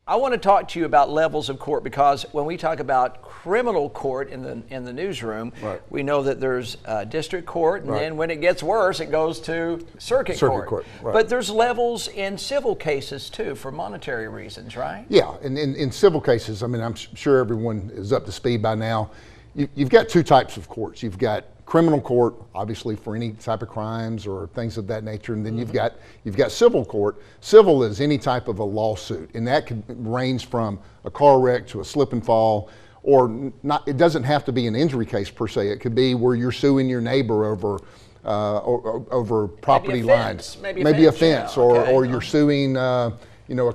I want to talk to you about levels of court, because when we talk about criminal court in the newsroom, right, we know that there's district court, and right, then when it gets worse, it goes to circuit court. Right. But there's levels in civil cases too, for monetary reasons, right? Yeah, and in civil cases, I mean, I'm sure everyone is up to speed by now. You've got two types of courts. You've got criminal court, obviously for any type of crimes or things of that nature, and then you've got civil court. Civil is any type of a lawsuit, and that can range from a car wreck to a slip and fall, or not. It doesn't have to be an injury case per se. It could be where you're suing your neighbor over property lines, maybe a fence, or you're suing a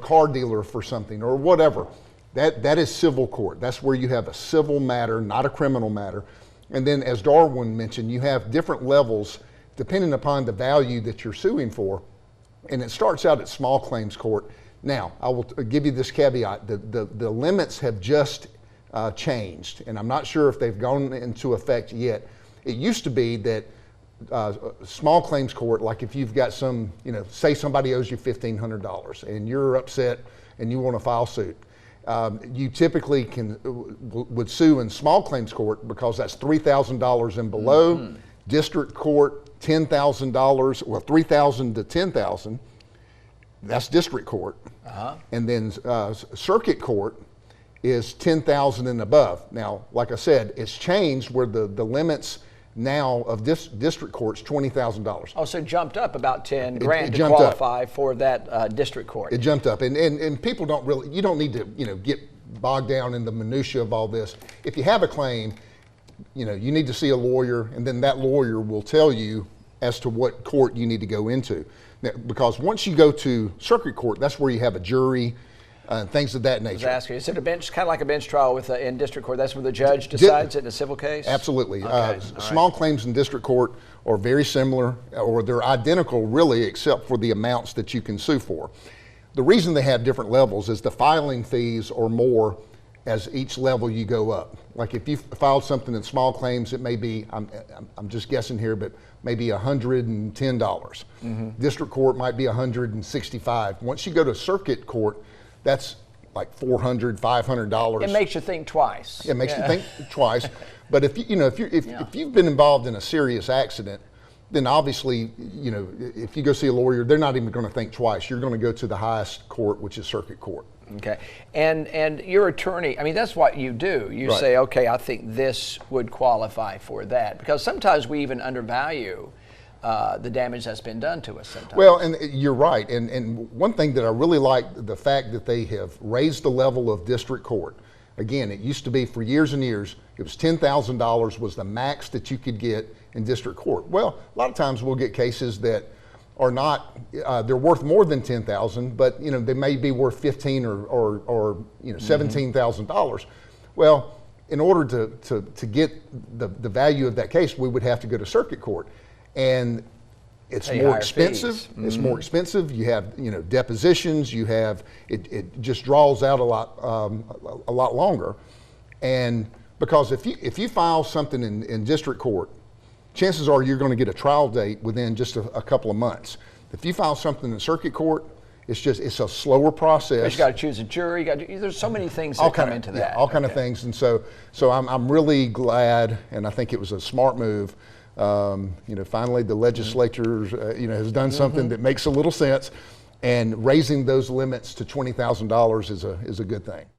car dealer for something or whatever. That is civil court. That's where you have a civil matter, not a criminal matter. And then, as Darwin mentioned, you have different levels depending upon the value that you're suing for. And it starts out at small claims court. Now, I will give you this caveat. The limits have just changed, and I'm not sure if they've gone into effect yet. It used to be that small claims court, like if you've got some, say somebody owes you $1,500 and you're upset and you want to file suit. You typically would sue in small claims court because that's $3,000 and below. Mm-hmm. District court, $10,000, well, $3,000 to $10,000. That's district court. Uh-huh. And then circuit court is $10,000 and above. Now, like I said, it's changed where the limits now of this district court's $20,000. Oh, so it jumped up about 10 grand to qualify for that district court. It jumped up, and people don't really, you don't need to, get bogged down in the minutia of all this. If you have a claim, you need to see a lawyer, and then that lawyer will tell you as to what court you need to go into. Now, because once you go to circuit court, that's where you have a jury, things of that nature. I was asking, is it a bench, kind of like a bench trial in district court? That's where the judge decides it in a civil case? Absolutely. Okay. Small claims in district court are very similar, or they're identical really, except for the amounts that you can sue for. The reason they have different levels is the filing fees are more as each level you go up. Like if you filed something in small claims, it may be, I'm just guessing here, but maybe $110. Mm-hmm. District court might be $165. Once you go to circuit court, that's like $400, $500. It makes you think twice. It makes you think twice. But if you've been involved in a serious accident, then obviously, if you go see a lawyer, they're not even going to think twice. You're going to go to the highest court, which is circuit court. Okay. And your attorney, I mean, that's what you do. You say, okay, I think this would qualify for that. Because sometimes we even undervalue the damage that's been done to us sometimes. Well, and you're right. And one thing that I really like, the fact that they have raised the level of district court. Again, it used to be for years and years, it was $10,000 was the max that you could get in district court. Well, a lot of times we'll get cases that are not, they're worth more than $10,000, but they may be worth $15,000 or $17,000. Well, in order to get the value of that case, we would have to go to circuit court. And it's more expensive. Mm-hmm. It's more expensive. You have depositions. You have it just draws out a lot longer. And because if you file something in district court, chances are you're going to get a trial date within just a couple of months. If you file something in circuit court, it's a slower process. But you got to choose a jury. There's so many things that come into that. All kind of things. And so I'm really glad, and I think it was a smart move. Finally the legislature, has done something that makes a little sense, and raising those limits to $20,000 is a good thing.